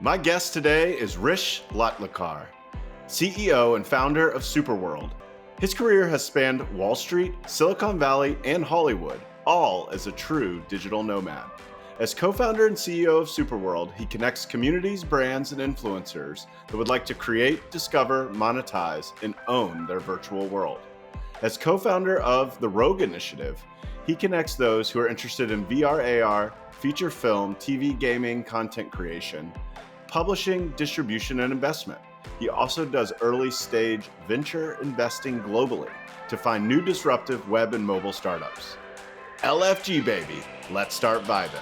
My guest today is Rish Latlakar, CEO and founder of SuperWorld. His career has spanned Wall Street, Silicon Valley, and Hollywood, all as a true digital nomad. As co-founder and CEO of SuperWorld, he connects communities, brands, and influencers that would like to create, discover, monetize, and own their virtual world. As co-founder of the Rogue Initiative, he connects those who are interested in VR, AR, feature film, TV, gaming, content creation, publishing, distribution, and investment. He also does early stage venture investing globally to find new disruptive web and mobile startups. LFG baby, let's start vibing.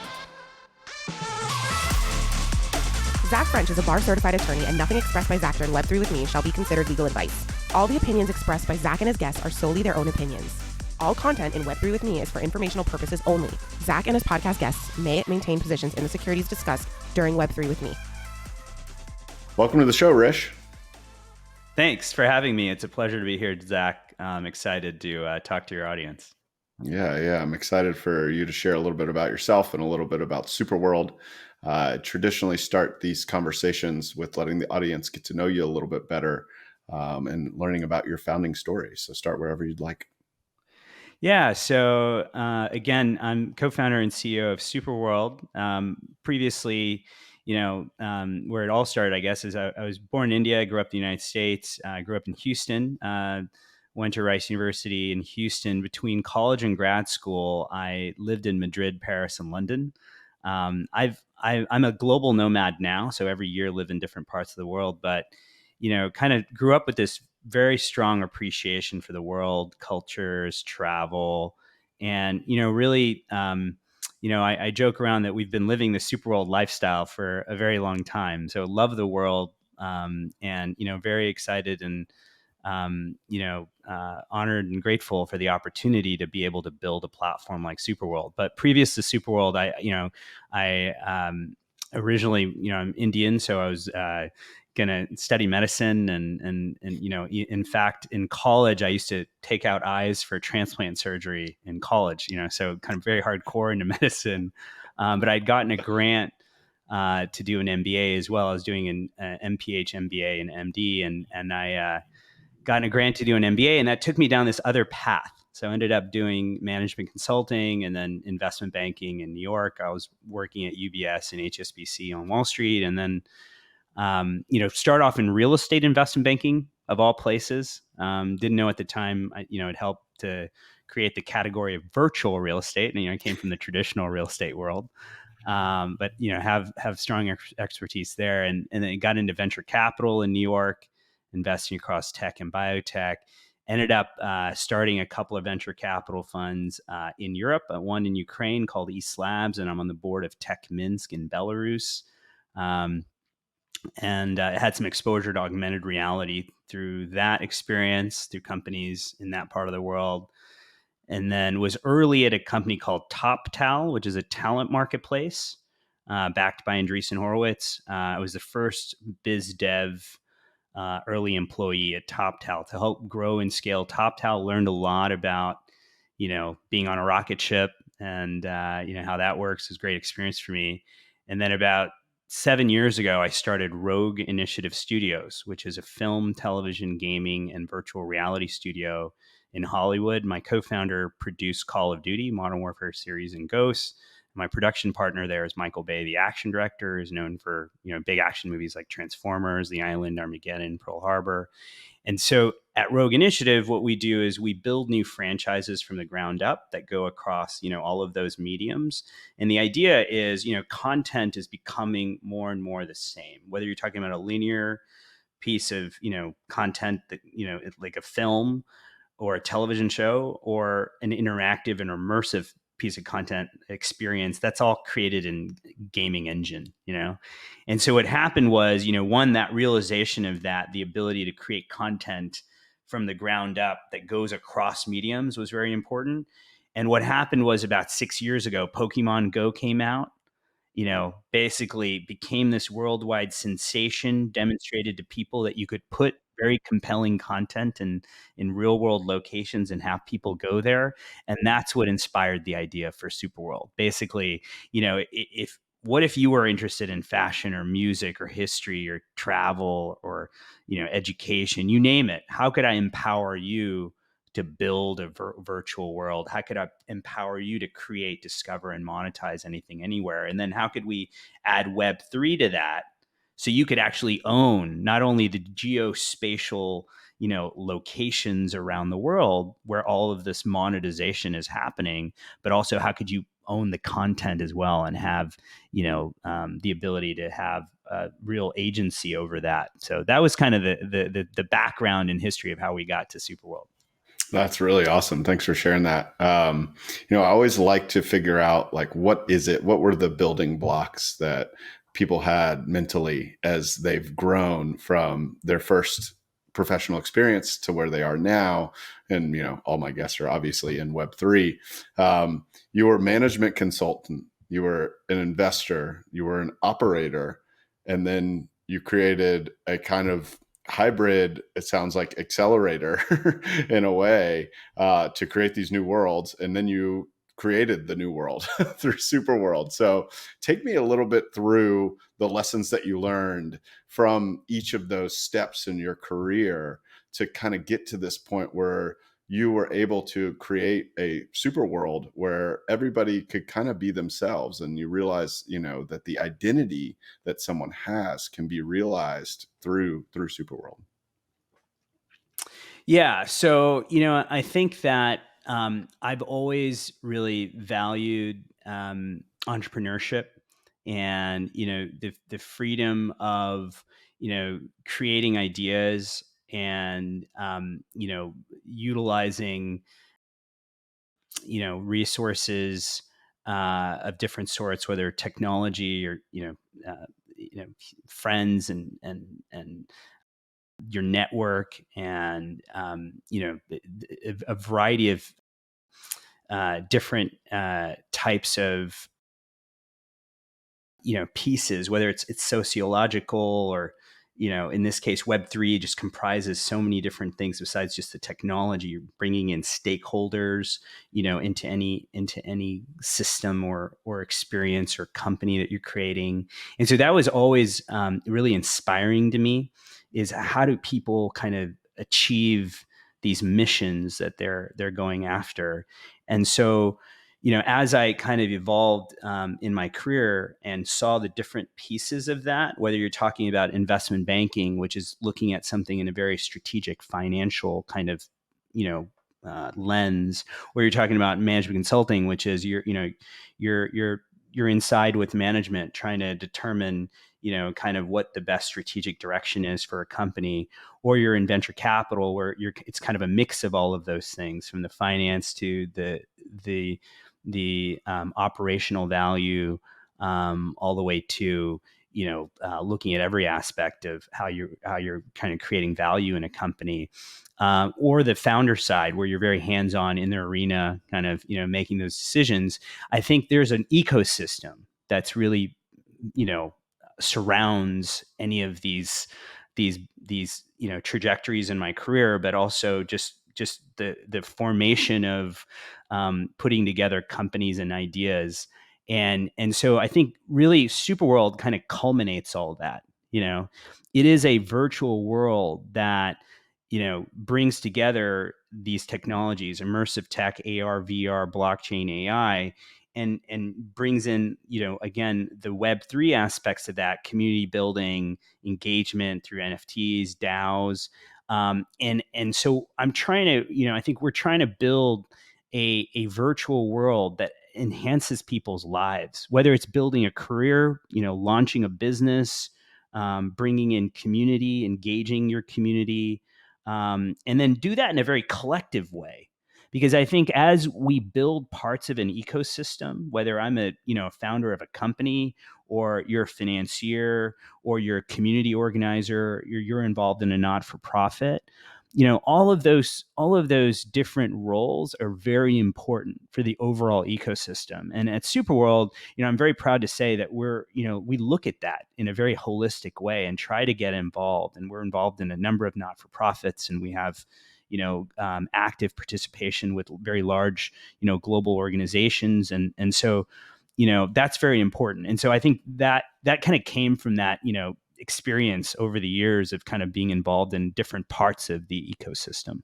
Zach French is a bar-certified attorney, and nothing expressed by Zach during Web3 with me shall be considered legal advice. All the opinions expressed by Zach and his guests are solely their own opinions. All content in Web3 with me is for informational purposes only. Zach and his podcast guests may maintain positions in the securities discussed during Web3 with me. Welcome to the show, Rish. Thanks for having me. It's a pleasure to be here, Zach. I'm excited to talk to your audience. Yeah. I'm excited for you to share a little bit about yourself and a little bit about SuperWorld. Traditionally start these conversations with letting the audience get to know you a little bit better and learning about your founding story. So start wherever you'd like. Yeah. So again, I'm co-founder and CEO of SuperWorld. Previously, where it all started, I guess, is I was born in India, grew up in the United States, grew up in Houston, went to Rice University in Houston. Between college and grad school, I lived in Madrid, Paris, and London. I'm a global nomad now, so every year live in different parts of the world, but, kind of grew up with this very strong appreciation for the world, cultures, travel, and, really, I joke around that we've been living the SuperWorld lifestyle for a very long time. So love the world, and, very excited and, honored and grateful for the opportunity to be able to build a platform like SuperWorld. But previous to SuperWorld, I originally, I'm Indian, so I was going to study medicine, and in fact, in college, I used to take out eyes for transplant surgery in college. So kind of very hardcore into medicine, but I'd gotten a grant to do an MBA as well. I was doing an MPH, MBA, and MD, and I got a grant to do an MBA, and that took me down this other path. So I ended up doing management consulting and then investment banking in New York. I was working at UBS and HSBC on Wall Street, and then, start off in real estate investment banking of all places. Didn't know at the time, it helped to create the category of virtual real estate. And, I came from the traditional real estate world. But, have strong expertise there, and then got into venture capital in New York, investing across tech and biotech. Ended up starting a couple of venture capital funds in Europe, one in Ukraine called East Labs, and I'm on the board of Tech Minsk in Belarus. And had some exposure to augmented reality through that experience, through companies in that part of the world. And then was early at a company called TopTal, which is a talent marketplace backed by Andreessen Horowitz. I was the first biz dev early employee at TopTal to help grow and scale TopTal. Learned a lot about, being on a rocket ship and, how that works. It was a great experience for me. And then about 7 years ago, I started Rogue Initiative Studios, which is a film, television, gaming, and virtual reality studio in Hollywood. My co-founder produced Call of Duty, Modern Warfare series, and Ghosts. My production partner there is Michael Bay, the action director, is known for, big action movies like Transformers, The Island, Armageddon, Pearl Harbor. And so at Rogue Initiative, what we do is we build new franchises from the ground up that go across, all of those mediums. And the idea is, content is becoming more and more the same, whether you're talking about a linear piece of, content that, like a film or a television show, or an interactive and immersive piece of content experience. That's all created in gaming engine, And so what happened was, one, that realization of that, the ability to create content from the ground up that goes across mediums was very important. And what happened was about 6 years ago, Pokemon Go came out, basically became this worldwide sensation, demonstrated to people that you could put very compelling content in real world locations and have people go there. And that's what inspired the idea for SuperWorld. Basically, if what if you were interested in fashion or music or history or travel or, education, you name it? How could I empower you to build a virtual world? How could I empower you to create, discover, and monetize anything, anywhere? And then how could we add Web3 to that, so you could actually own not only the geospatial, locations around the world where all of this monetization is happening, but also how could you own the content as well and have, the ability to have real agency over that. So that was kind of the background and history of how we got to SuperWorld. That's really awesome. Thanks for sharing that. I always like to figure out, like, what were the building blocks that people had mentally as they've grown from their first professional experience to where they are now. And, all my guests are obviously in Web3. You were a management consultant, you were an investor, you were an operator, and then you created a kind of hybrid, it sounds like, accelerator in a way, to create these new worlds. And then you created the new world through SuperWorld. So take me a little bit through the lessons that you learned from each of those steps in your career to kind of get to this point where you were able to create a super world where everybody could kind of be themselves, and you realize, that the identity that someone has can be realized through Superworld. Yeah. So, I think that I've always really valued entrepreneurship and, the freedom of, creating ideas and, utilizing, resources of different sorts, whether technology or, friends and your network and, a variety of different types of, pieces, whether it's sociological or, in this case, Web3 just comprises so many different things besides just the technology. You're bringing in stakeholders, into any system or experience or company that you're creating. And so that was always really inspiring to me, is how do people kind of achieve these missions that they're going after. And so, as I kind of evolved in my career and saw the different pieces of that, whether you're talking about investment banking, which is looking at something in a very strategic financial kind of, lens, or you're talking about management consulting, which is you're inside with management trying to determine, kind of what the best strategic direction is for a company, or you're in venture capital where it's kind of a mix of all of those things, from the finance to the operational value, all the way to, looking at every aspect of how you're kind of creating value in a company, or the founder side where you're very hands-on in their arena, kind of, making those decisions. I think there's an ecosystem that's really, surrounds any of these trajectories in my career, but also just the formation of putting together companies and ideas. And so I think really Superworld kind of culminates all of that. It is a virtual world that, brings together these technologies, immersive tech, AR, VR, blockchain, AI, and brings in, again, the Web3 aspects of that: community building, engagement through NFTs, DAOs. And so I'm trying to, I think we're trying to build a virtual world that enhances people's lives, whether it's building a career, launching a business, bringing in community, engaging your community, and then do that in a very collective way. Because I think as we build parts of an ecosystem, whether I'm a founder of a company, or you're a financier, or you're a community organizer, you're involved in a not-for-profit, all of those different roles are very important for the overall ecosystem. And at Superworld, I'm very proud to say that we look at that in a very holistic way and try to get involved. And we're involved in a number of not-for-profits, and we have active participation with very large, global organizations. And so, that's very important. And so I think that kind of came from that, experience over the years of kind of being involved in different parts of the ecosystem.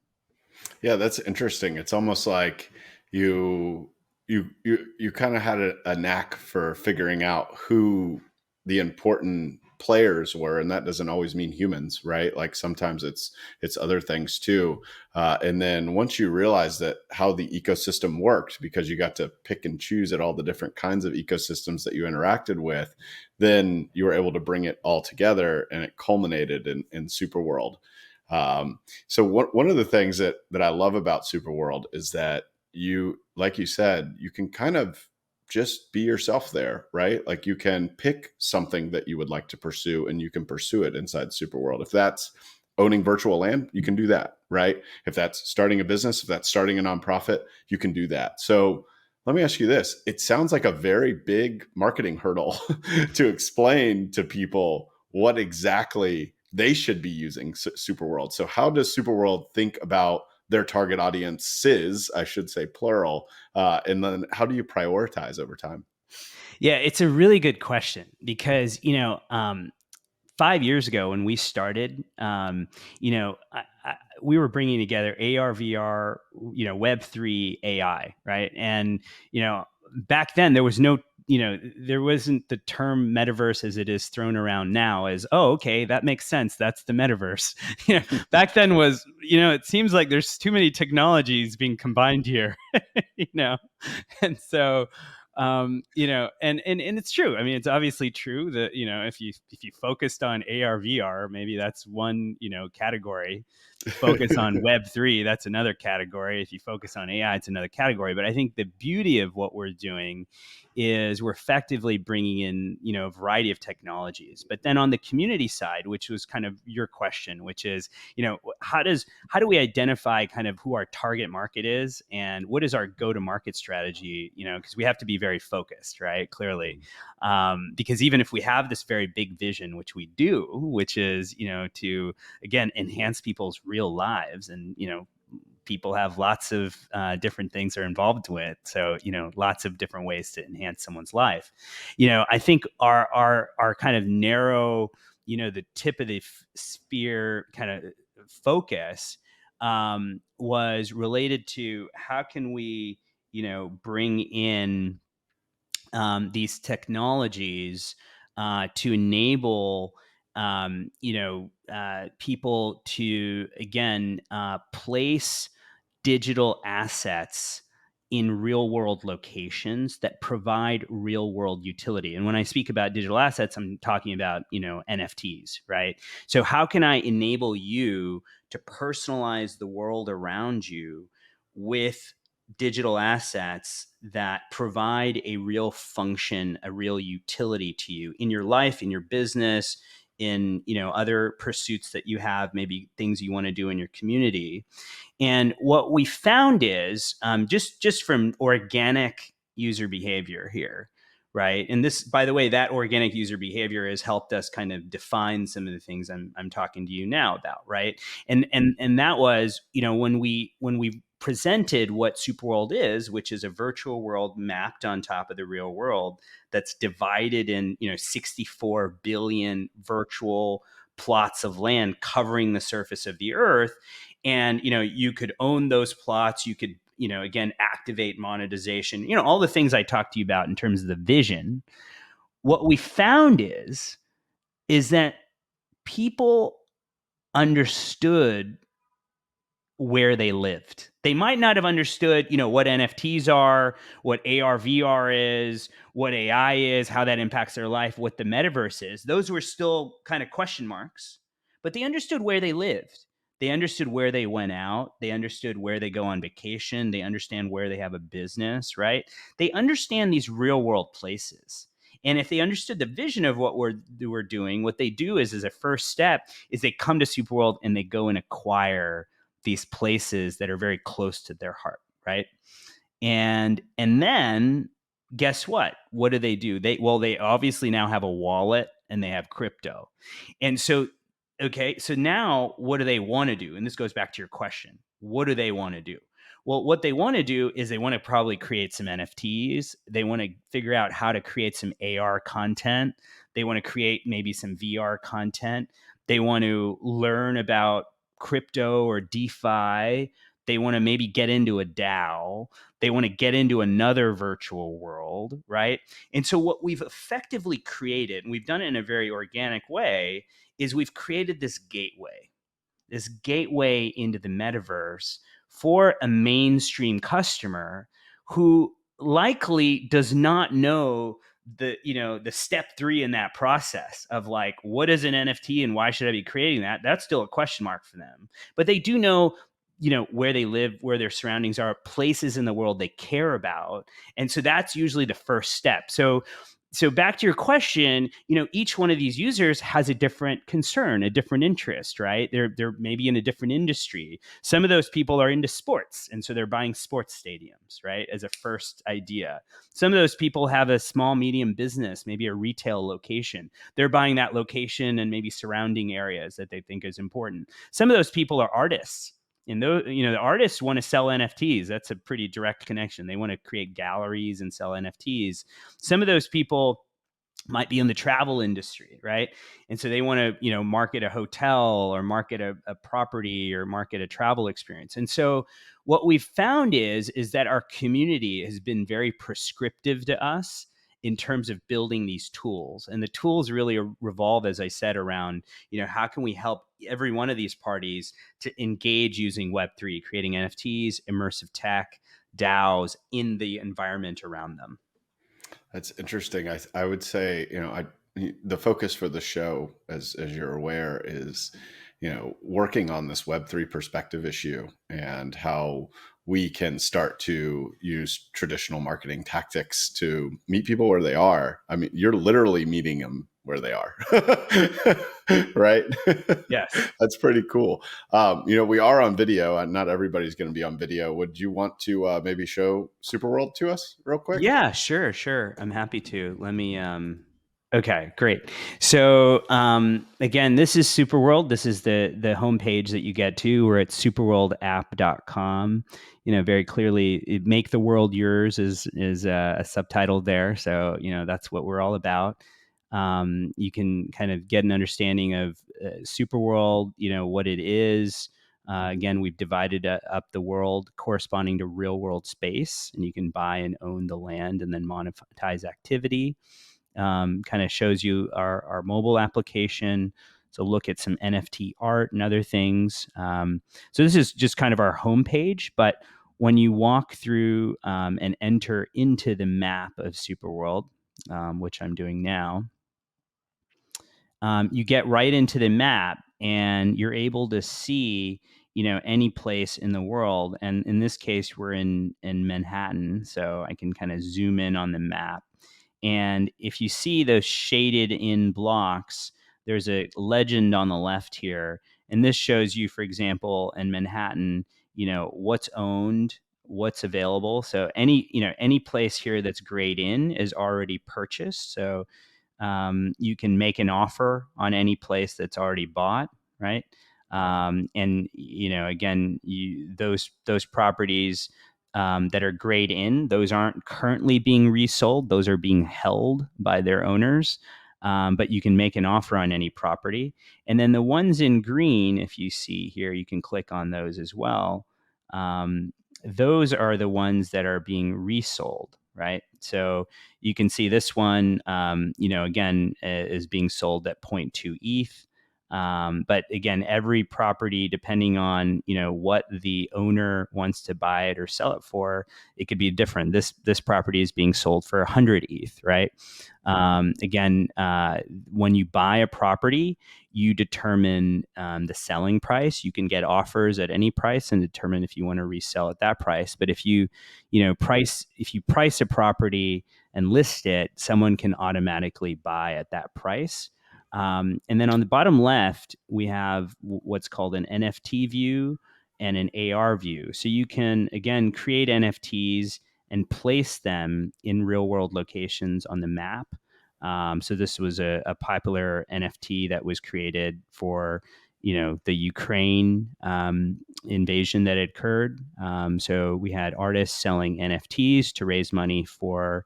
Yeah, that's interesting. It's almost like you you kind of had a knack for figuring out who the important players were, and that doesn't always mean humans, right? Like sometimes it's other things too. And then once you realize that how the ecosystem worked, because you got to pick and choose at all the different kinds of ecosystems that you interacted with, then you were able to bring it all together, and it culminated in SuperWorld. So one of the things that I love about SuperWorld is that you, like you said, you can kind of just be yourself there, right? Like you can pick something that you would like to pursue, and you can pursue it inside SuperWorld. If that's owning virtual land, you can do that, right? If that's starting a business, if that's starting a nonprofit, you can do that. So let me ask you this. It sounds like a very big marketing hurdle to explain to people what exactly they should be using SuperWorld. So how does SuperWorld think about their target audiences, I should say plural, and then how do you prioritize over time? Yeah, it's a really good question because, 5 years ago when we started, we were bringing together AR, VR, Web3, AI, right? And, back then there was no, there wasn't the term metaverse as it is thrown around now as, oh, okay, that makes sense. That's the metaverse. Back then was, it seems like there's too many technologies being combined here, you know? And so, and it's true. I mean, it's obviously true that, if you focused on AR, VR, maybe that's one, category. If you focus on Web3, that's another category. If you focus on AI, it's another category. But I think the beauty of what we're doing is we're effectively bringing in, a variety of technologies. But then on the community side, which was kind of your question, which is, how do we identify kind of who our target market is and what is our go-to-market strategy? Because we have to be very focused, right? Clearly, because even if we have this very big vision, which we do, which is, to again enhance people's real lives, and people have lots of different things they're involved with. So, lots of different ways to enhance someone's life. I think our kind of narrow, the tip of the spear kind of focus was related to how can we, bring in these technologies to enable people to again place digital assets in real world locations that provide real world utility. And when I speak about digital assets, I'm talking about, NFTs, right? So how can I enable you to personalize the world around you with digital assets that provide a real function, a real utility to you in your life, in your business, in other pursuits that you have, maybe things you want to do in your community. And what we found is just from organic user behavior here, right? And this, by the way, that organic user behavior has helped us kind of define some of the things I'm talking to you now about, right? And that was, when we presented what SuperWorld is, which is a virtual world mapped on top of the real world that's divided in 64 billion virtual plots of land covering the surface of the earth. And you could own those plots, you could again activate monetization, all the things I talked to you about in terms of the vision. What we found is that people understood where they lived. They might not have understood, what NFTs are, what AR, VR is, what AI is, how that impacts their life, what the metaverse is. Those were still kind of question marks, but they understood where they lived. They understood where they went out. They understood where they go on vacation. They understand where they have a business, right? They understand these real world places. And if they understood the vision of what we're doing, what they do is, as a first step, is they come to SuperWorld and they go and acquire these places that are very close to their heart, right? And then guess what? What do? They obviously now have a wallet and they have crypto. And so, okay, so now what do they want to do? And this goes back to your question. What do they want to do? Well, what they want to do is they want to probably create some NFTs. They want to figure out how to create some AR content. They want to create maybe some VR content. They want to learn about crypto or DeFi. They want to maybe get into a DAO. They want to get into another virtual world, right? And so what we've effectively created, and we've done it in a very organic way, is we've created this gateway into the metaverse for a mainstream customer who likely does not know the step 3 in that process of like, what is an NFT and why should I be creating that? That's still a question mark for them. But they do know where they live, where their surroundings are, places in the world they care about. And so that's usually the first step. So back to your question, each one of these users has a different concern, a different interest, right? They're maybe in a different industry. Some of those people are into sports, and so they're buying sports stadiums, right, as a first idea. Some of those people have a small, medium business, maybe a retail location. They're buying that location and maybe surrounding areas that they think is important. Some of those people are artists. And those, the artists want to sell NFTs. That's a pretty direct connection. They want to create galleries and sell NFTs. Some of those people might be in the travel industry, right? And so they want to, market a hotel or market a property or market a travel experience. And so what we've found is that our community has been very prescriptive to us in terms of building these tools. And the tools really revolve, as I said, around, how can we help every one of these parties to engage using Web3, creating NFTs, immersive tech, DAOs in the environment around them. That's interesting. I would say, the focus for the show, as you're aware, is, working on this Web3 perspective issue and how we can start to use traditional marketing tactics to meet people where they are. I mean, you're literally meeting them where they are, right? Yes. That's pretty cool. We are on video, and not everybody's going to be on video. Would you want to maybe show SuperWorld to us real quick? Yeah, sure. I'm happy to. Let me, okay, great. So again, this is SuperWorld. This is the homepage that you get to. We're at superworldapp.com. Very clearly, make the world yours is a subtitle there. So, that's what we're all about. You can kind of get an understanding of SuperWorld, what it is. Again, we've divided up the world corresponding to real world space, and you can buy and own the land and then monetize activity. Kind of shows you our mobile application. So look at some NFT art and other things. So this is just kind of our homepage, but when you walk through and enter into the map of SuperWorld, which I'm doing now, you get right into the map and you're able to see, any place in the world. And in this case, we're in Manhattan. So I can kind of zoom in on the map. And if you see those shaded in blocks, there's a legend on the left here. And this shows you, for example, in Manhattan, what's owned, what's available. So any place here that's grayed in is already purchased. So you can make an offer on any place that's already bought, right? And again, those properties that are grayed in, those aren't currently being resold; those are being held by their owners. But you can make an offer on any property, and then the ones in green, if you see here, you can click on those as well. Those are the ones that are being resold, right? So you can see this one, again, is being sold at 0.2 ETH. But again, every property, depending on, what the owner wants to buy it or sell it for, it could be different. This property is being sold for 100 ETH, right? Again, when you buy a property, you determine the selling price. You can get offers at any price and determine if you want to resell at that price. But if you price a property and list it, someone can automatically buy at that price. And then on the bottom left, we have what's called an NFT view and an AR view. So you can, again, create NFTs and place them in real world locations on the map. So this was a popular NFT that was created for, the Ukraine invasion that had occurred. So we had artists selling NFTs to raise money for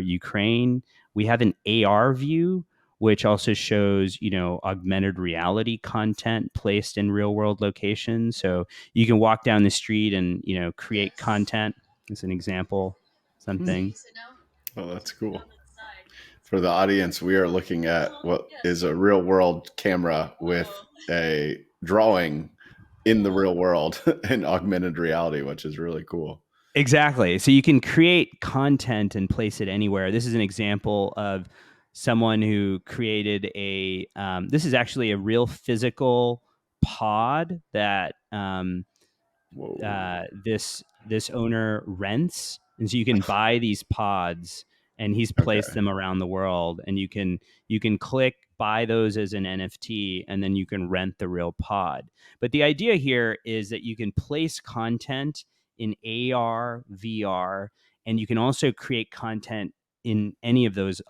Ukraine. We have an AR view, which also shows, augmented reality content placed in real world locations. So you can walk down the street and, create content. As an example, something. Oh, that's cool. For the audience, we are looking at what is a real world camera with a drawing in the real world in augmented reality, which is really cool. Exactly. So you can create content and place it anywhere. This is an example of someone who created this is actually a real physical pod that Whoa. this owner rents, and so you can buy these pods, and he's placed Okay. them around the world, and you can click buy those as an NFT, and then you can rent the real pod. But the idea here is that you can place content in AR, VR, and you can also create content in any of those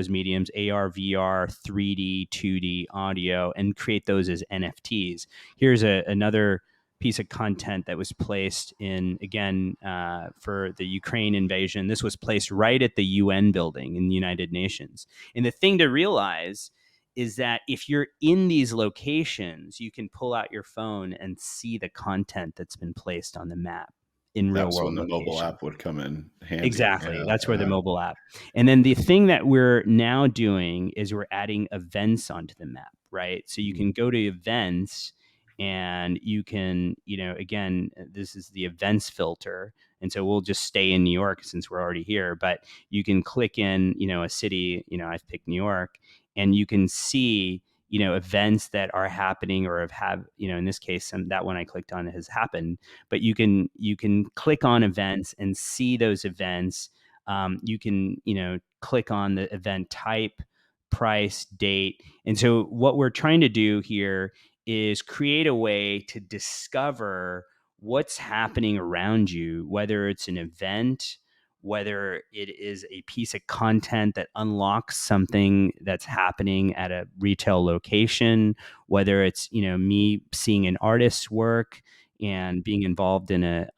mediums: AR, VR, 3D, 2D, audio, and create those as NFTs. Here's another piece of content that was placed in, again, for the Ukraine invasion. This was placed right at the UN building in the United Nations. And the thing to realize is that if you're in these locations, you can pull out your phone and see the content that's been placed on the map in real That's world when the mobile location. app would come in handy. Exactly. Yeah. That's where the mobile app. And then the thing that we're now doing is we're adding events onto the map, right? So you can go to events and you can, again, this is the events filter. And so we'll just stay in New York since we're already here, but you can click in, a city, I've picked New York, and you can see, events that are happening or in this case, that one I clicked on has happened, but you can click on events and see those events. You can click on the event type, price, date. And so what we're trying to do here is create a way to discover what's happening around you, whether it's an event, whether it is a piece of content that unlocks something that's happening at a retail location, whether it's me seeing an artist's work and being involved in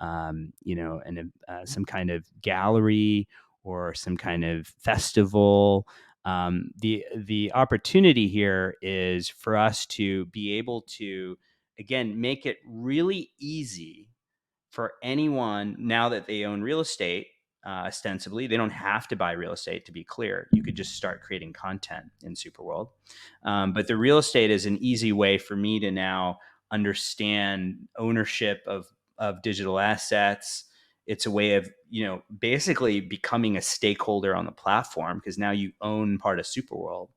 some kind of gallery or some kind of festival. The opportunity here is for us to be able to, again, make it really easy for anyone now that they own real estate. Ostensibly, they don't have to buy real estate. To be clear, you could just start creating content in SuperWorld. But the real estate is an easy way for me to now understand ownership of digital assets. It's a way of basically becoming a stakeholder on the platform, because now you own part of SuperWorld.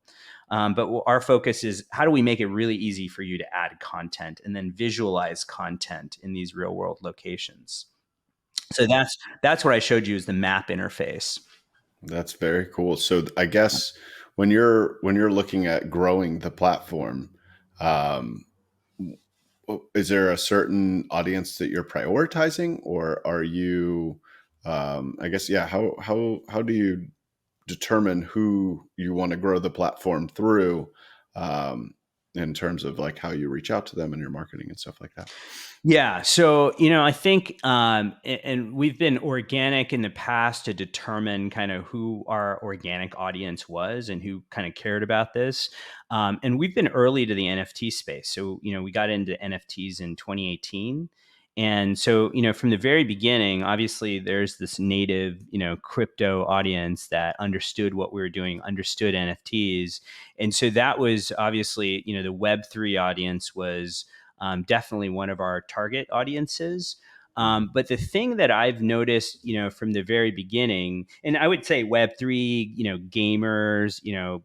But our focus is, how do we make it really easy for you to add content and then visualize content in these real world locations? So that's what I showed you, is the map interface. That's very cool. So I guess when you're looking at growing the platform, um, is there a certain audience that you're prioritizing, or are you, I guess, yeah, how do you determine who you want to grow the platform through, in terms of like how you reach out to them and your marketing and stuff like that? Yeah. So, I think, and we've been organic in the past to determine kind of who our organic audience was and who kind of cared about this. And we've been early to the NFT space. So, we got into NFTs in 2018. And so, from the very beginning, obviously there's this native, crypto audience that understood what we were doing, understood NFTs. And so that was obviously, the Web3 audience was definitely one of our target audiences. But the thing that I've noticed, from the very beginning, and I would say Web3, gamers,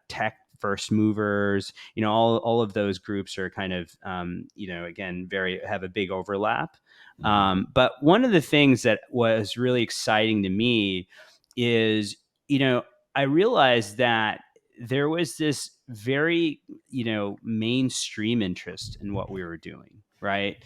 tech first movers, all of those groups are kind of, again, have a big overlap. But one of the things that was really exciting to me is, I realized that there was this very, mainstream interest in what we were doing, right?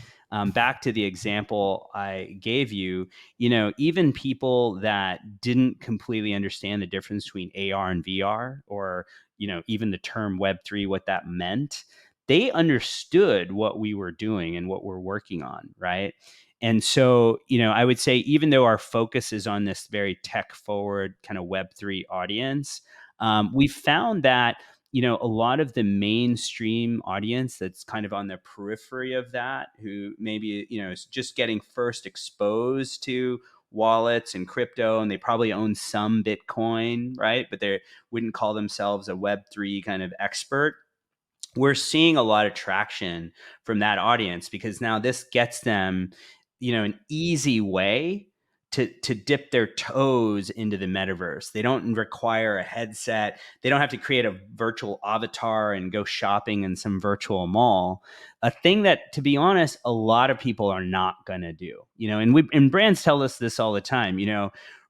back to the example I gave you, even people that didn't completely understand the difference between AR and VR, or, even the term Web3, what that meant, they understood what we were doing and what we're working on, right? And so, I would say, even though our focus is on this very tech forward kind of Web3 audience, we found that, a lot of the mainstream audience that's kind of on the periphery of that, who maybe, is just getting first exposed to wallets and crypto, and they probably own some Bitcoin, right? But they wouldn't call themselves a Web3 kind of expert. We're seeing a lot of traction from that audience, because now this gets them, an easy way to dip their toes into the metaverse. They don't require a headset. They don't have to create a virtual avatar and go shopping in some virtual mall. A thing that, to be honest, a lot of people are not going to do. And brands tell us this all the time.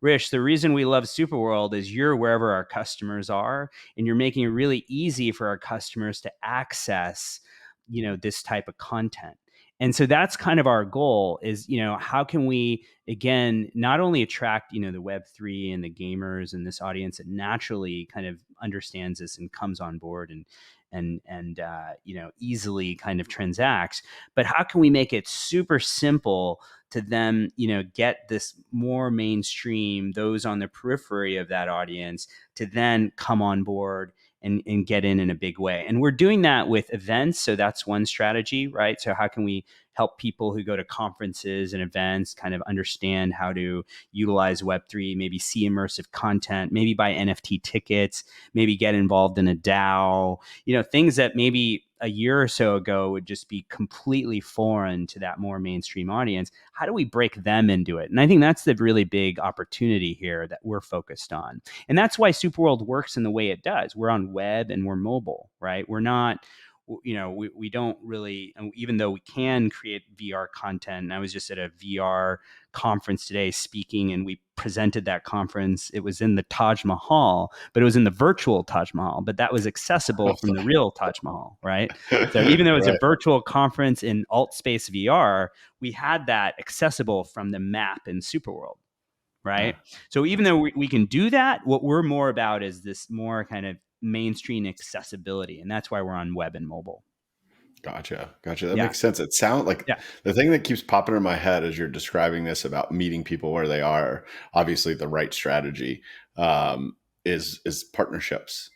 Rich, the reason we love SuperWorld is you're wherever our customers are, and you're making it really easy for our customers to access, this type of content. And so that's kind of our goal is, how can we, again, not only attract, the Web3 and the gamers and this audience that naturally kind of understands this and comes on board and easily kind of transacts, but how can we make it super simple to them, get this more mainstream, those on the periphery of that audience, to then come on board and get in a big way. And we're doing that with events. So that's one strategy, right? So how can we help people who go to conferences and events kind of understand how to utilize Web3, maybe see immersive content, maybe buy NFT tickets, maybe get involved in a DAO, things that maybe a year or so ago would just be completely foreign to that more mainstream audience. How do we break them into it? And I think that's the really big opportunity here that we're focused on. And that's why SuperWorld works in the way it does. We're on web and we're mobile, right? We're not, we don't really, even though we can create VR content. And I was just at a VR conference today speaking, and we presented that conference. It was in the Taj Mahal, but it was in the virtual Taj Mahal, but that was accessible from the real Taj Mahal, right? So even though it's a virtual conference in AltSpace VR, we had that accessible from the map in SuperWorld, right? So even though we can do that, what we're more about is this more kind of mainstream accessibility. And that's why we're on web and mobile. Gotcha. That makes sense. It sounds like the thing that keeps popping in my head as you're describing this about meeting people where they are, obviously the right strategy, is partnerships.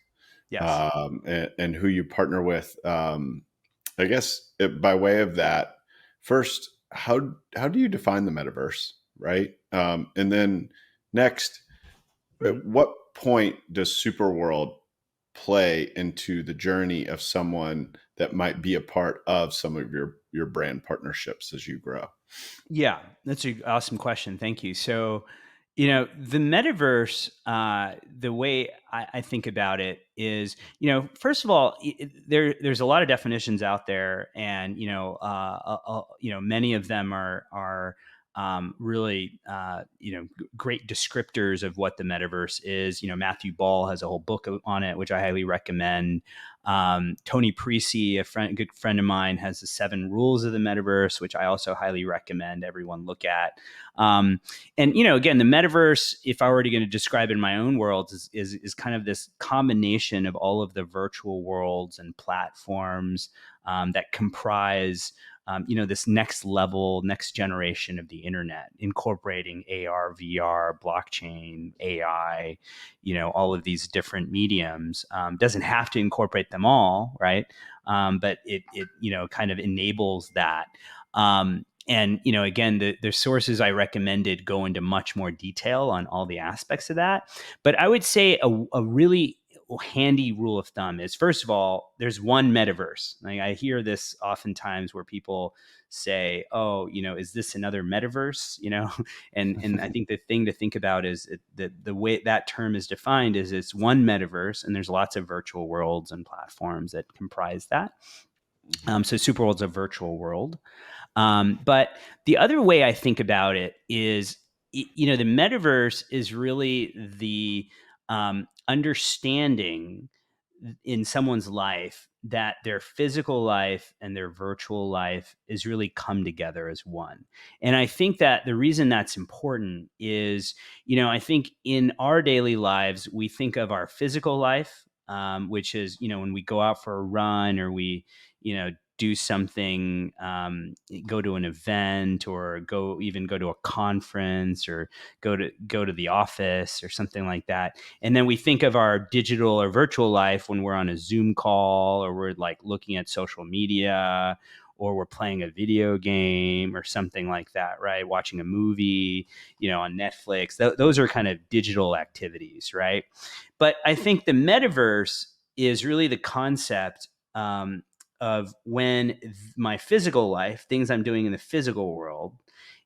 Yes. And who you partner with. I guess by way of that, first, how do you define the metaverse, right? And then next, at what point does SuperWorld play into the journey of someone that might be a part of some of your brand partnerships as you grow? Yeah, that's an awesome question. Thank you. So, the metaverse, the way I think about it is, first of all, there's a lot of definitions out there, and many of them are really great descriptors of what the metaverse is. Matthew Ball has a whole book on it, which I highly recommend. Tony Parisi, good friend of mine, has the 7 rules of the metaverse, which I also highly recommend everyone look at. And again, the metaverse, if I were to going to describe it in my own world, is kind of this combination of all of the virtual worlds and platforms that comprise this next level, next generation of the internet, incorporating AR, VR, blockchain, AI, all of these different mediums. Doesn't have to incorporate them all, right? But it kind of enables that. And, again, the sources I recommended go into much more detail on all the aspects of that. But I would say a really handy rule of thumb is, first of all, there's one metaverse. Like, I hear this oftentimes where people say, "Oh, is this another metaverse?" And I think the thing to think about is the way that term is defined is it's one metaverse, and there's lots of virtual worlds and platforms that comprise that. So SuperWorld's a virtual world. But the other way I think about it is, the metaverse is really the understanding in someone's life that their physical life and their virtual life is really come together as one. And I think that the reason that's important is, I think in our daily lives, we think of our physical life, which is, when we go out for a run or we, do something, go to an event or go to a conference or go to the office or something like that. And then we think of our digital or virtual life when we're on a Zoom call or we're like looking at social media or we're playing a video game or something like that, right? Watching a movie, on Netflix. Those are kind of digital activities, right? But I think the metaverse is really the concept of when my physical life, things I'm doing in the physical world,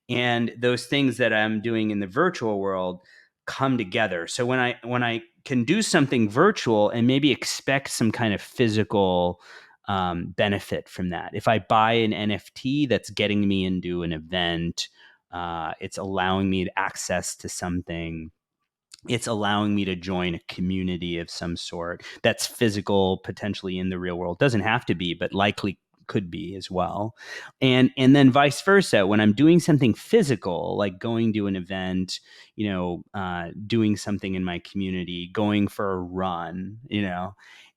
and those things that I'm doing in the virtual world come together. So when I can do something virtual and maybe expect some kind of physical benefit from that. If I buy an NFT that's getting me into an event, it's allowing me access to something. It's allowing me to join a community of some sort that's physical, potentially in the real world. Doesn't have to be, but likely could be as well. And then vice versa. When I'm doing something physical, like going to an event, doing something in my community, going for a run,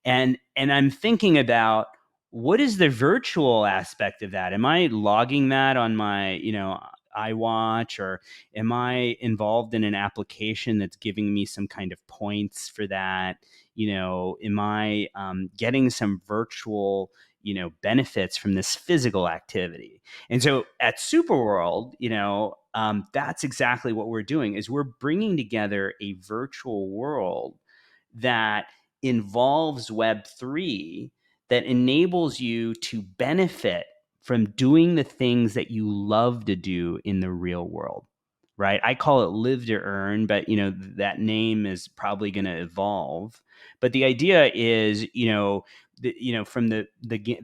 and I'm thinking about what is the virtual aspect of that? Am I logging that on my, iWatch, or am I involved in an application that's giving me some kind of points for that? Am I getting some virtual, benefits from this physical activity? And so at SuperWorld, that's exactly what we're doing is we're bringing together a virtual world that involves Web3 that enables you to benefit from doing the things that you love to do in the real world, right? I call it live to earn, but that name is probably going to evolve. But the idea is, from the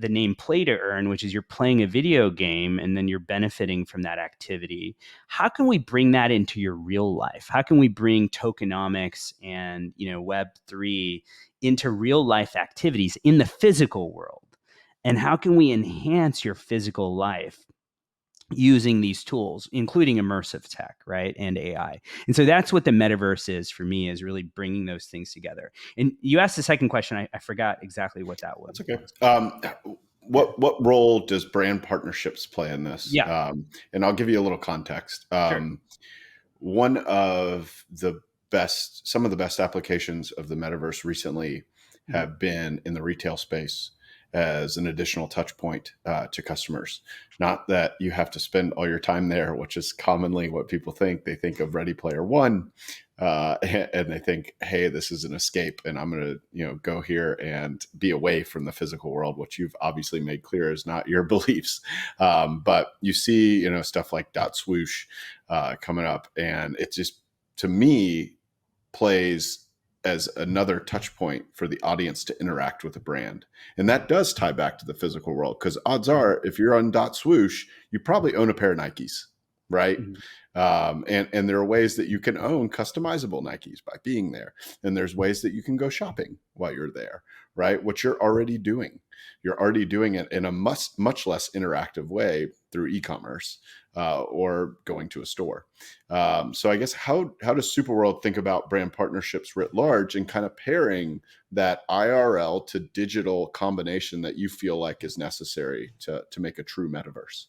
name play to earn, which is you're playing a video game and then you're benefiting from that activity. How can we bring that into your real life? How can we bring tokenomics and Web3 into real life activities in the physical world? And how can we enhance your physical life using these tools, including immersive tech, right? And AI. And so that's what the metaverse is for me, is really bringing those things together. And you asked the second question. I forgot exactly what that was. That's okay. What role does brand partnerships play in this? Yeah. And I'll give you a little context. Sure. One of some of the best applications of the metaverse recently have been in the retail space as an additional touch point to customers. Not that you have to spend all your time there, which is commonly what people think. They think of Ready Player One, and they think, "Hey, this is an escape, and I'm going to, go here and be away from the physical world," which you've obviously made clear is not your beliefs. But you see, stuff like Dot Swoosh coming up, and it just, to me, plays as another touch point for the audience to interact with a brand. And that does tie back to the physical world, because odds are, if you're on Dot Swoosh, you probably own a pair of Nikes, right? And there are ways that you can own customizable Nikes by being there. And there's ways that you can go shopping while you're there, right? Which you're already doing. You're already doing it in a much less interactive way through e-commerce or going to a store. So I guess how does SuperWorld think about brand partnerships writ large and kind of pairing that IRL to digital combination that you feel like is necessary to make a true metaverse?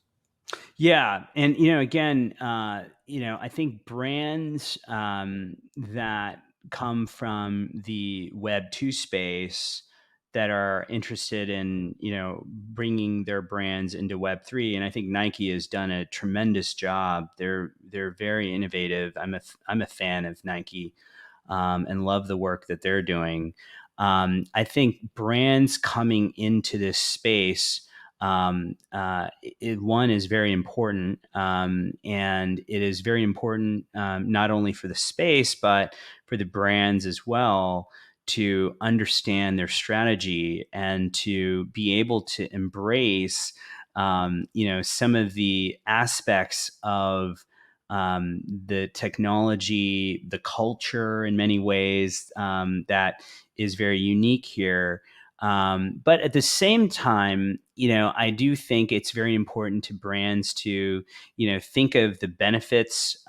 Yeah. And, again, I think brands that come from the Web2 space that are interested in, bringing their brands into Web3. And I think Nike has done a tremendous job. They're very innovative. I'm a fan of Nike and love the work that they're doing. I think brands coming into this space, one is very important, and it is very important not only for the space but for the brands as well, to understand their strategy and to be able to embrace some of the aspects of the technology, the culture in many ways that is very unique here. But at the same time, I do think it's very important to brands to, think of the benefits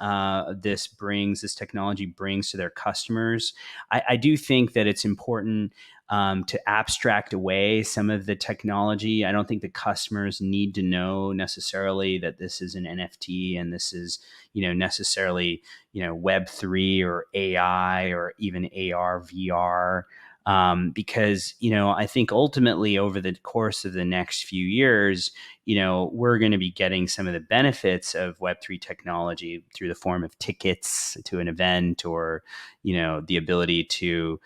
this technology brings to their customers. I do think that it's important to abstract away some of the technology. I don't think the customers need to know necessarily that this is an NFT and this is, necessarily, Web3 or AI or even AR, VR. Because, I think ultimately over the course of the next few years, we're going to be getting some of the benefits of Web3 technology through the form of tickets to an event or, the ability to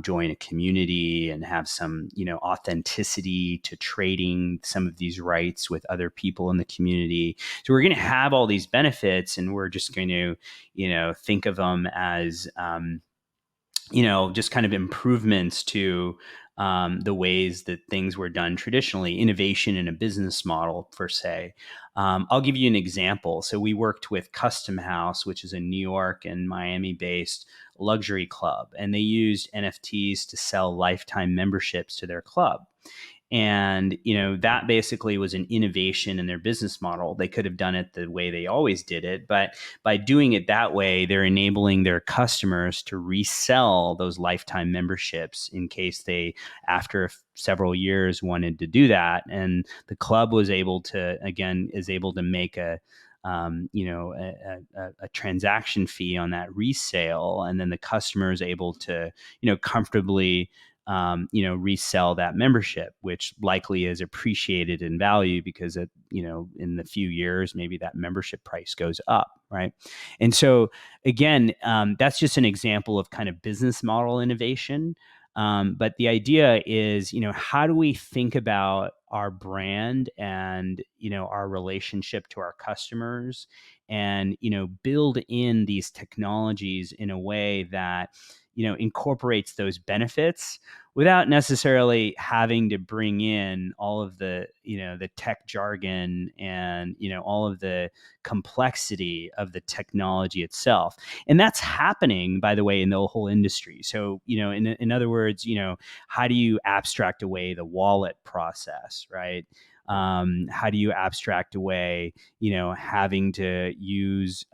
join a community and have some, authenticity to trading some of these rights with other people in the community. So we're going to have all these benefits, and we're just going to, think of them as, just kind of improvements to the ways that things were done traditionally, innovation in a business model, per se. I'll give you an example. So we worked with Custom House, which is a New York and Miami-based luxury club, and they used NFTs to sell lifetime memberships to their club. And, that basically was an innovation in their business model. They could have done it the way they always did it, but by doing it that way, they're enabling their customers to resell those lifetime memberships in case they, after several years, wanted to do that. And the club was able to, make a transaction fee on that resale, and then the customer is able to, comfortably resell that membership, which likely is appreciated in value because in the few years, maybe that membership price goes up. Right. And so again, that's just an example of kind of business model innovation. But the idea is, how do we think about our brand and, our relationship to our customers and, build in these technologies in a way that, incorporates those benefits without necessarily having to bring in all of the, the tech jargon and, all of the complexity of the technology itself. And that's happening, by the way, in the whole industry. So, in other words, how do you abstract away the wallet process, right? How do you abstract away, having to use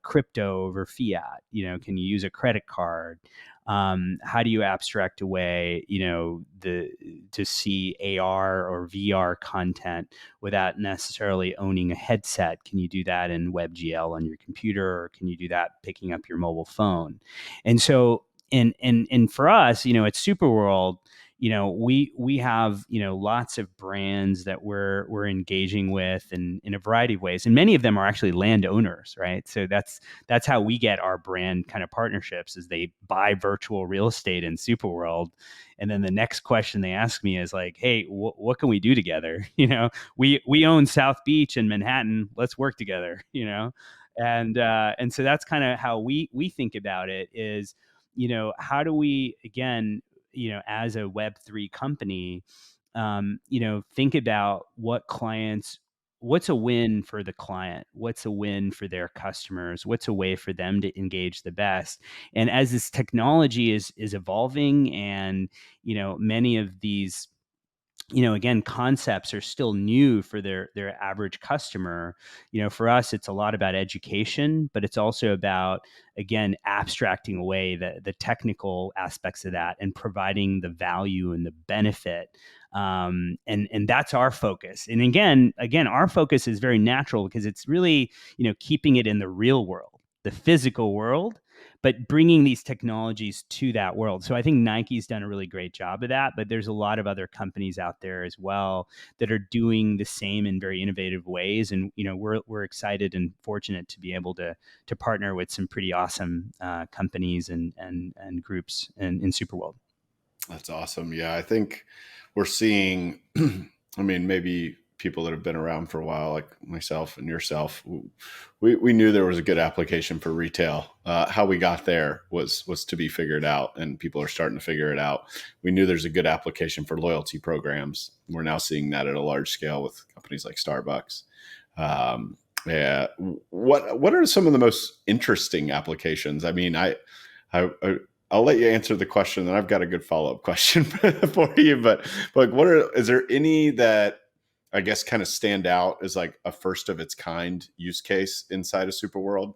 crypto over fiat? Can you use a credit card? How do you abstract away, to see AR or VR content without necessarily owning a headset? Can you do that in WebGL on your computer, or can you do that picking up your mobile phone? And so, and for us, at SuperWorld, we have, lots of brands that we're engaging with in a variety of ways. And many of them are actually landowners, right? So that's how we get our brand kind of partnerships, is they buy virtual real estate in SuperWorld. And then the next question they ask me is like, hey, what can we do together? We own South Beach and Manhattan. Let's work together, and so that's kind of how we think about it is, how do we, again, as a Web3 company, think about what's a win for the client, what's a win for their customers, what's a way for them to engage the best. And as this technology is evolving, and, many of these, again, concepts are still new for their average customer. For us, it's a lot about education, but it's also about, again, abstracting away the technical aspects of that and providing the value and the benefit. And that's our focus. And again, our focus is very natural because it's really, keeping it in the real world, the physical world, but bringing these technologies to that world. So I think Nike's done a really great job of that, but there's a lot of other companies out there as well that are doing the same in very innovative ways. And, we're excited and fortunate to be able to partner with some pretty awesome companies and groups in SuperWorld. That's awesome. Yeah, I think we're seeing, I mean, maybe people that have been around for a while, like myself and yourself, we knew there was a good application for retail. How we got there was to be figured out, and people are starting to figure it out. We knew there's a good application for loyalty programs. We're now seeing that at a large scale with companies like Starbucks. Yeah. What are some of the most interesting applications? I mean, I'll let you answer the question, and I've got a good follow-up question for you. But like, is there any that I guess kind of stand out as like a first of its kind use case inside of Superworld?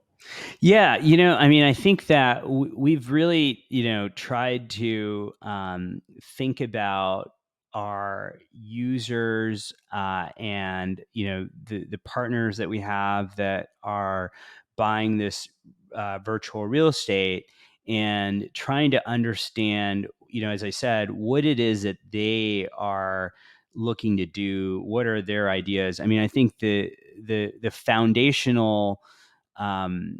Yeah, I mean, I think that we've really, tried to think about our users and the partners that we have that are buying this virtual real estate, and trying to understand, as I said, what it is that they are looking to do. What are their ideas? I mean, I think the foundational um,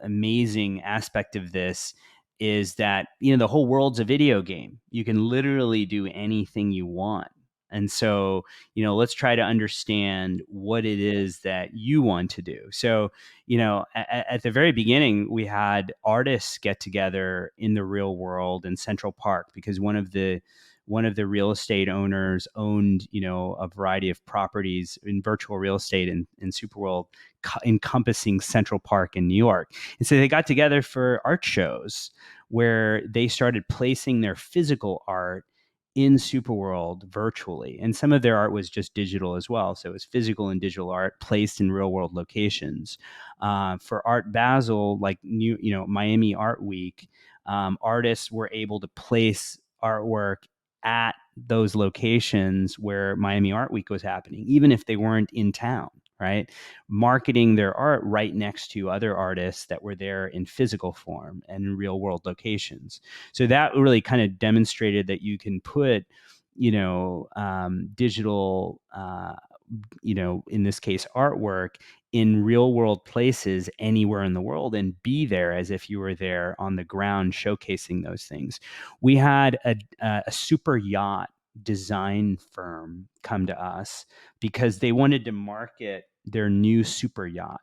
amazing aspect of this is that, the whole world's a video game. You can literally do anything you want. And so, let's try to understand what it is that you want to do. So, at the very beginning, we had artists get together in the real world in Central Park, because one of the real estate owners owned, a variety of properties in virtual real estate in Superworld, encompassing Central Park in New York. And so they got together for art shows where they started placing their physical art in Superworld virtually. And some of their art was just digital as well. So it was physical and digital art placed in real world locations. For Art Basel, like Miami Art Week, artists were able to place artwork at those locations where Miami Art Week was happening, even if they weren't in town, right? Marketing their art right next to other artists that were there in physical form and in real world locations. So that really kind of demonstrated that you can put, digital, in this case, artwork in real world places anywhere in the world, and be there as if you were there on the ground showcasing those things. We had a super yacht design firm come to us because they wanted to market their new super yacht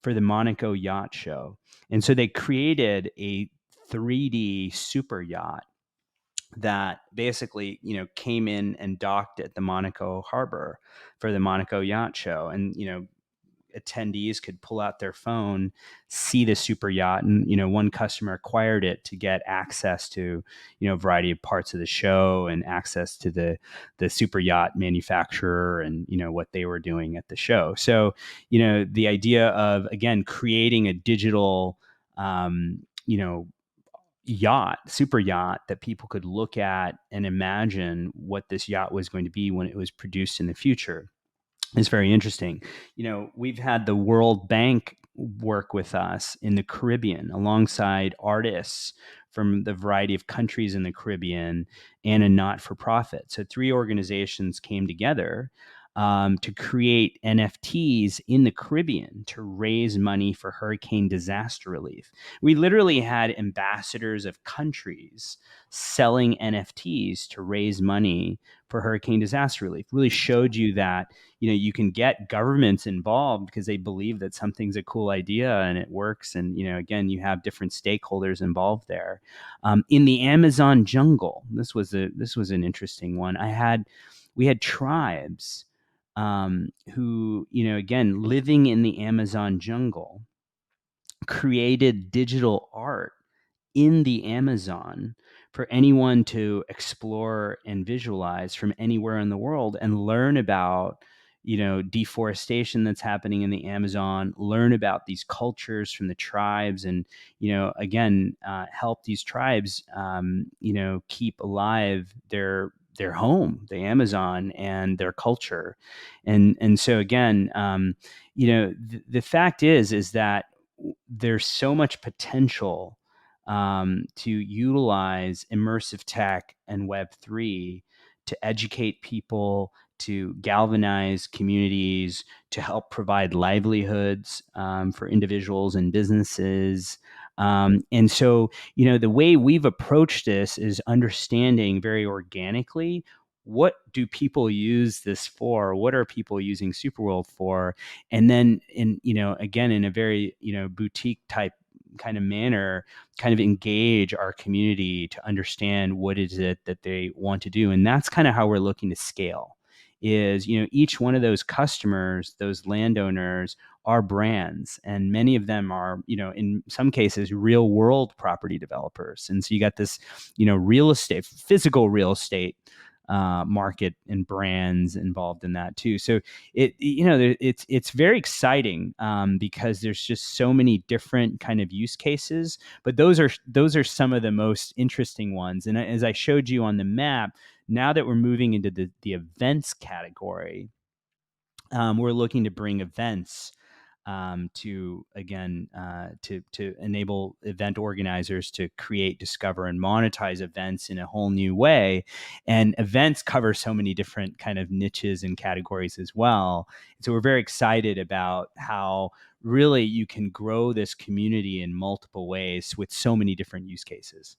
for the Monaco Yacht Show. And so they created a 3D super yacht that basically, came in and docked at the Monaco harbor for the Monaco Yacht Show. And, attendees could pull out their phone, see the super yacht, and one customer acquired it to get access to a variety of parts of the show, and access to the super yacht manufacturer, and what they were doing at the show. So the idea of, again, creating a digital super yacht that people could look at and imagine what this yacht was going to be when it was produced in the future is very interesting. We've had the World Bank work with us in the Caribbean alongside artists from the variety of countries in the Caribbean, and a not-for-profit. So 3 organizations came together to create NFTs in the Caribbean to raise money for hurricane disaster relief. We literally had ambassadors of countries selling NFTs to raise money for hurricane disaster relief. Really showed you that you can get governments involved because they believe that something's a cool idea and it works. And again, you have different stakeholders involved there. In the Amazon jungle, this was an interesting one. We had tribes who, again, living in the Amazon jungle, created digital art in the Amazon for anyone to explore and visualize from anywhere in the world, and learn about deforestation that's happening in the Amazon, learn about these cultures from the tribes, and again, help these tribes keep alive their home, the Amazon, and their culture. And so again, the fact is that there's so much potential to utilize immersive tech and Web3 to educate people, to galvanize communities, to help provide livelihoods for individuals and businesses. And so, the way we've approached this is understanding very organically, what do people use this for? What are people using Superworld for? And then, again, in a very boutique type kind of manner, kind of engage our community to understand what is it that they want to do. And that's kind of how we're looking to scale, is, each one of those customers, those landowners, are brands, and many of them are, in some cases, real world property developers. And so you got this, real estate, physical real estate market and brands involved in that too. So it's very exciting because there's just so many different kind of use cases. But those are some of the most interesting ones. And as I showed you on the map, now that we're moving into the events category, we're looking to bring events to again to enable event organizers to create, discover, and monetize events in a whole new way. And events cover so many different kind of niches and categories as well. So we're very excited about how really you can grow this community in multiple ways with so many different use cases.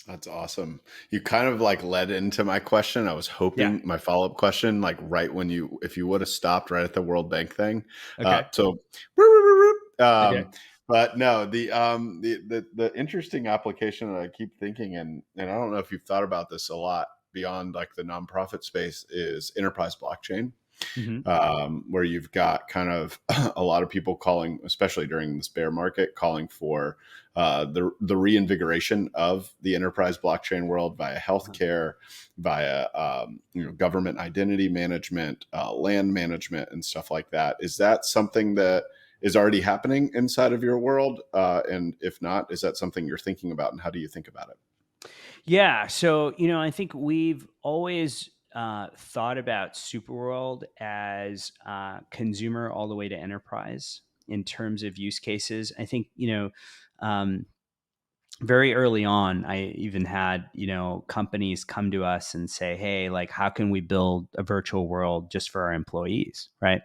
That's awesome. You kind of like led into my question. I was hoping my follow-up question, like right when if you would have stopped right at the World Bank thing. Okay. Um, but no, the interesting application that I keep thinking, and I don't know if you've thought about this a lot beyond like the nonprofit space, is enterprise blockchain. Where you've got kind of a lot of people calling, especially during this bear market, calling for the reinvigoration of the enterprise blockchain world via healthcare, via government identity management, land management, and stuff like that. Is that something that is already happening inside of your world? And if not, is that something you're thinking about, and how do you think about it? Yeah. So, I think we've always thought about SuperWorld as consumer all the way to enterprise in terms of use cases. I think, um, very early on, I even had, companies come to us and say, hey, like, how can we build a virtual world just for our employees? Right.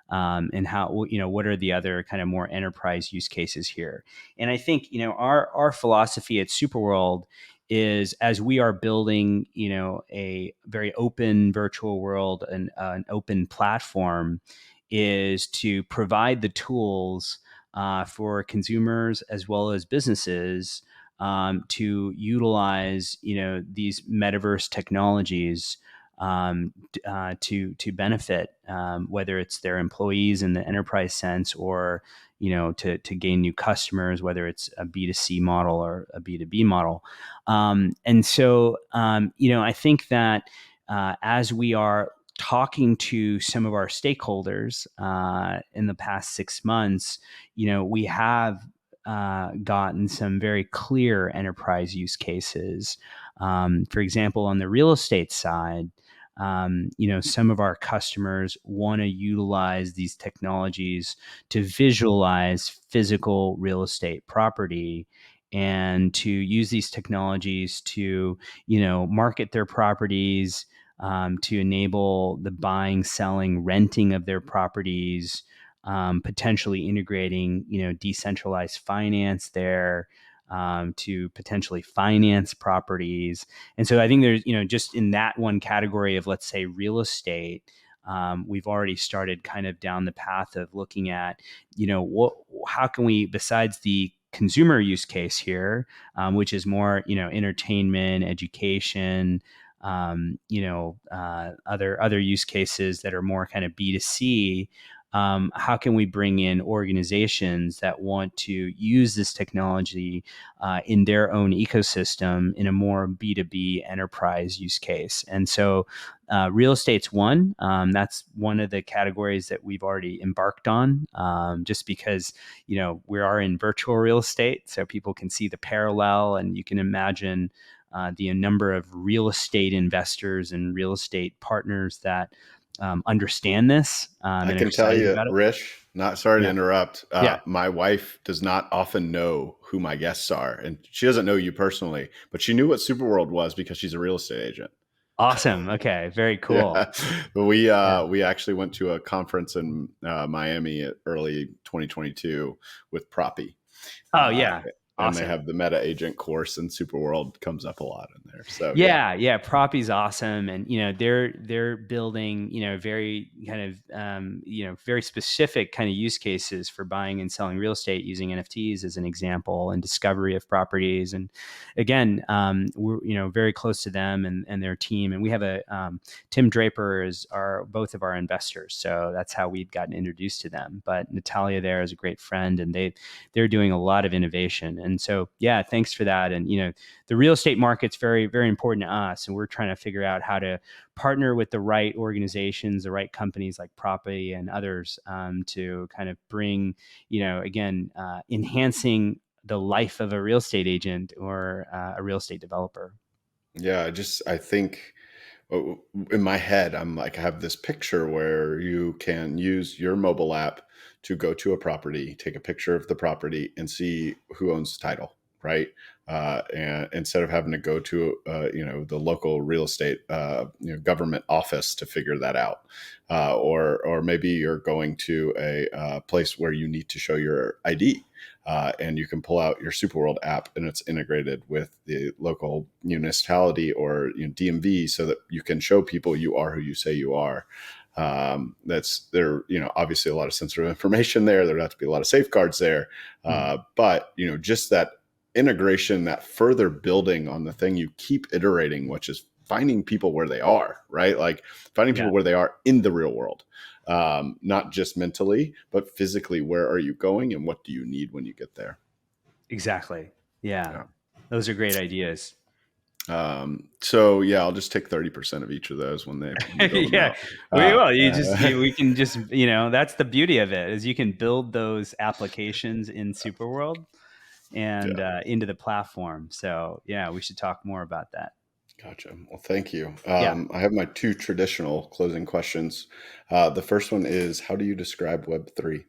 And how, what are the other kind of more enterprise use cases here? And I think, our philosophy at SuperWorld is, as we are building, a very open virtual world and an open platform, is to provide the tools for consumers as well as businesses to utilize, these metaverse technologies to benefit, whether it's their employees in the enterprise sense, or to gain new customers, whether it's a B2C model or a B2B model. And so I think that as we are talking to some of our stakeholders in the past 6 months, we have gotten some very clear enterprise use cases. For example, on the real estate side, some of our customers want to utilize these technologies to visualize physical real estate property, and to use these technologies to, market their properties, to enable the buying, selling, renting of their properties, potentially integrating, decentralized finance there, to potentially finance properties. And so I think there's, just in that one category of, let's say, real estate, we've already started kind of down the path of looking at, how can we, besides the consumer use case here, which is more, entertainment, education, other use cases that are more kind of B2C. How can we bring in organizations that want to use this technology in their own ecosystem in a more B2B enterprise use case? And so real estate's one. That's one of the categories that we've already embarked on, just because, we are in virtual real estate, so people can see the parallel, and you can imagine the number of real estate investors and real estate partners that understand this. I And can tell excited you, about it. Rish, not sorry to Yeah. interrupt. Yeah. My wife does not often know who my guests are, and she doesn't know you personally, but she knew what Superworld was because she's a real estate agent. Awesome. Okay. Very cool. Yeah, but we actually went to a conference in Miami at early 2022 with Proppy. Oh yeah. And they Awesome. have the meta agent course, and Superworld comes up a lot in there. So Yeah, Proppy's awesome, and they're building very kind of very specific kind of use cases for buying and selling real estate using NFTs as an example, and discovery of properties. And again, we're very close to them and their team, and we have Tim Draper is both of our investors, so that's how we'd gotten introduced to them. But Natalia there is a great friend, and they're doing a lot of innovation, and so yeah, thanks for that. And the real estate market's very, very important to us, and we're trying to figure out how to partner with the right organizations, the right companies like Property and others, to kind of bring, again, enhancing the life of a real estate agent or a real estate developer. Yeah, I think in my head, I'm like, I have this picture where you can use your mobile app to go to a property, take a picture of the property, and see who owns the title, right? And instead of having to go to the local real estate government office to figure that out, or maybe you're going to a place where you need to show your ID. And you can pull out your SuperWorld app, and it's integrated with the local municipality or DMV, so that you can show people you are who you say you are. That's there. Obviously, a lot of sensitive information there. There have to be a lot of safeguards there. But just that integration, that further building on the thing you keep iterating, which is finding people where they are, right? Like finding people where they are in the real world. Not just mentally, but physically. Where are you going, and what do you need when you get there? Exactly. Yeah. Those are great ideas. So yeah, I'll just take 30% of each of those when they build them out. We will. We can just, that's the beauty of it, is you can build those applications in SuperWorld and into the platform. So yeah, we should talk more about that. Gotcha. Well, thank you. I have my two traditional closing questions. The first one is, how do you describe Web3?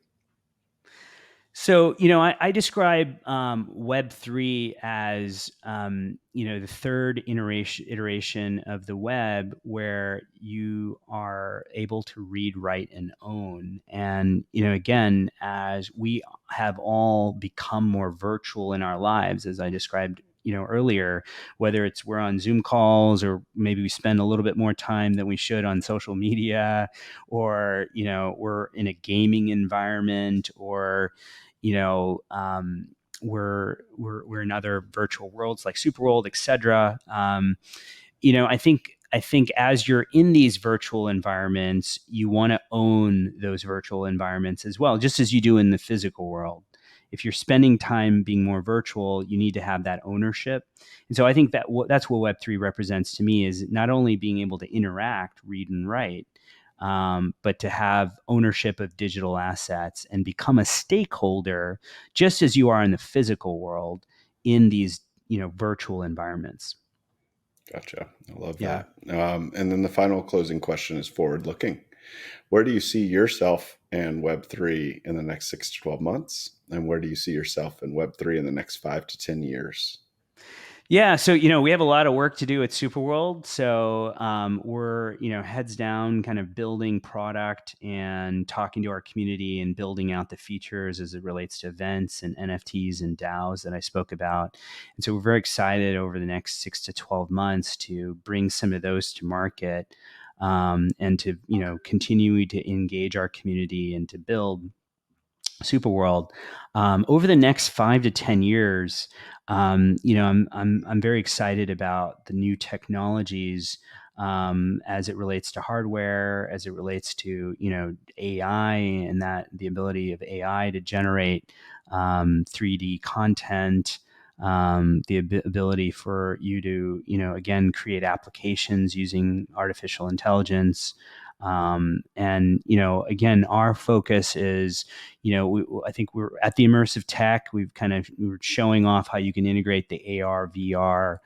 So, I describe Web3 as, the third iteration of the web, where you are able to read, write, and own. And, again, as we have all become more virtual in our lives, as I described earlier, whether it's we're on Zoom calls, or maybe we spend a little bit more time than we should on social media, or, we're in a gaming environment, or, we're in other virtual worlds like SuperWorld, et cetera. I think as you're in these virtual environments, you want to own those virtual environments as well, just as you do in the physical world. If you're spending time being more virtual, you need to have that ownership. And so I think that's what Web3 represents to me, is not only being able to interact, read, and write, but to have ownership of digital assets and become a stakeholder, just as you are in the physical world, in these virtual environments. Gotcha. I love that. And then the final closing question is forward looking. Where do you see yourself in Web3 in the next 6 to 12 months? And where do you see yourself in Web3 in the next 5 to 10 years? Yeah, so we have a lot of work to do at SuperWorld. So we're heads down, kind of building product and talking to our community and building out the features as it relates to events and NFTs and DAOs that I spoke about. And so we're very excited over the next 6 to 12 months to bring some of those to market, and to continue to engage our community and to build SuperWorld. Over the next 5 to 10 years, I'm very excited about the new technologies, as it relates to hardware, as it relates to AI, and that the ability of AI to generate 3D content, the ability for you to again create applications using artificial intelligence. And again, our focus is, I think we're at the immersive tech. We're showing off how you can integrate the AR, VR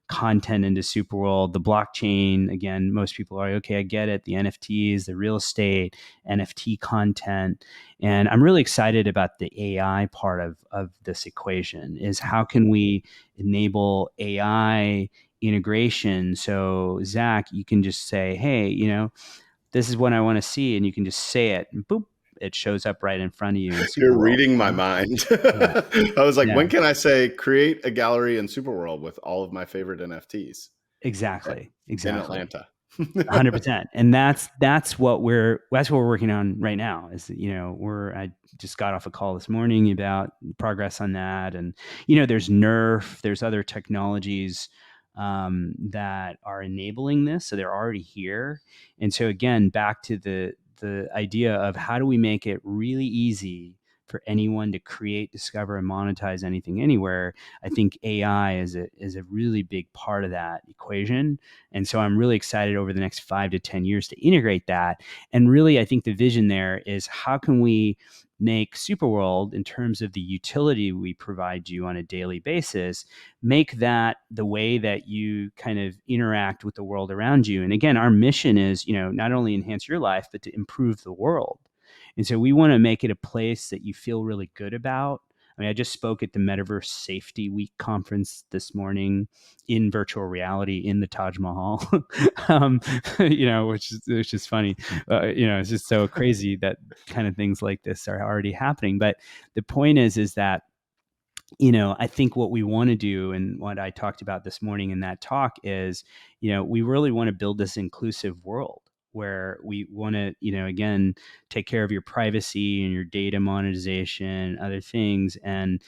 content into SuperWorld. The blockchain, again, most people are, okay, I get it. The NFTs, the real estate, NFT content. And I'm really excited about the AI part of this equation, is how can we enable AI integration? So Zach, you can just say, hey, this is what I want to see. And you can just say it, and boop, it shows up right in front of you. You're reading my mind. I was like, when can I say create a gallery in SuperWorld with all of my favorite NFTs? Exactly. in Atlanta. 100%. And that's what we're working on right now is, I just got off a call this morning about progress on that. And, there's NERF, there's other technologies that are enabling this. So they're already here. And so again, back to the idea of how do we make it really easy for anyone to create, discover, and monetize anything anywhere. I think AI is a really big part of that equation. And so I'm really excited over the next 5 to 10 years to integrate that. And really, I think the vision there is how can we make SuperWorld, in terms of the utility we provide you on a daily basis, make that the way that you kind of interact with the world around you. And again, our mission is, not only enhance your life, but to improve the world. And so we want to make it a place that you feel really good about. I mean, I just spoke at the Metaverse Safety Week conference this morning in virtual reality in the Taj Mahal, which is funny. It's just so crazy that kind of things like this are already happening. But the point is that, I think what we want to do and what I talked about this morning in that talk is, we really want to build this inclusive world where we want to, again, take care of your privacy and your data monetization, other things. And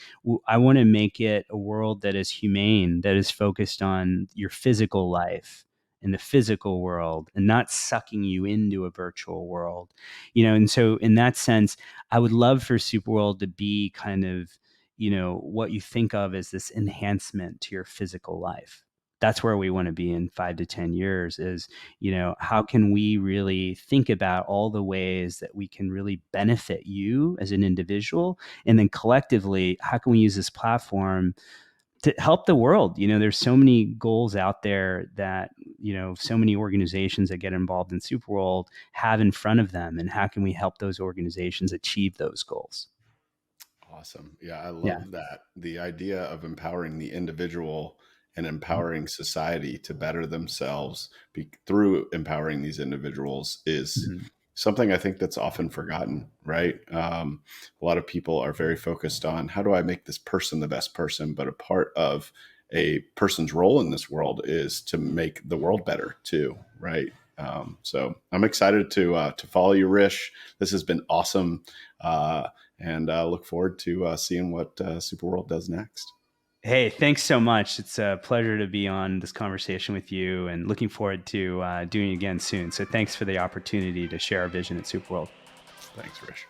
I want to make it a world that is humane, that is focused on your physical life in the physical world and not sucking you into a virtual world, and so in that sense, I would love for SuperWorld to be kind of, what you think of as this enhancement to your physical life. That's where we want to be in 5 to 10 years is, how can we really think about all the ways that we can really benefit you as an individual? And then collectively, how can we use this platform to help the world? There's so many goals out there that, so many organizations that get involved in SuperWorld have in front of them. And how can we help those organizations achieve those goals? Awesome. Yeah, I love that. The idea of empowering the individual and empowering society to better themselves through empowering these individuals is something I think that's often forgotten, right? A lot of people are very focused on how do I make this person the best person, but a part of a person's role in this world is to make the world better too, right? So I'm excited to follow you, Rish. This has been awesome, and look forward to seeing what SuperWorld does next. Hey, thanks so much. It's a pleasure to be on this conversation with you and looking forward to doing it again soon. So thanks for the opportunity to share our vision at SuperWorld. Thanks, Rish.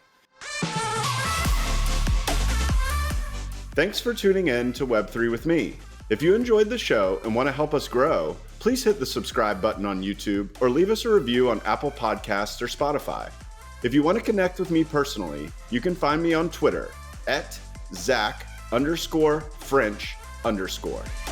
Thanks for tuning in to Web3 with me. If you enjoyed the show and want to help us grow, please hit the subscribe button on YouTube or leave us a review on Apple Podcasts or Spotify. If you want to connect with me personally, you can find me on Twitter @Zach_French_.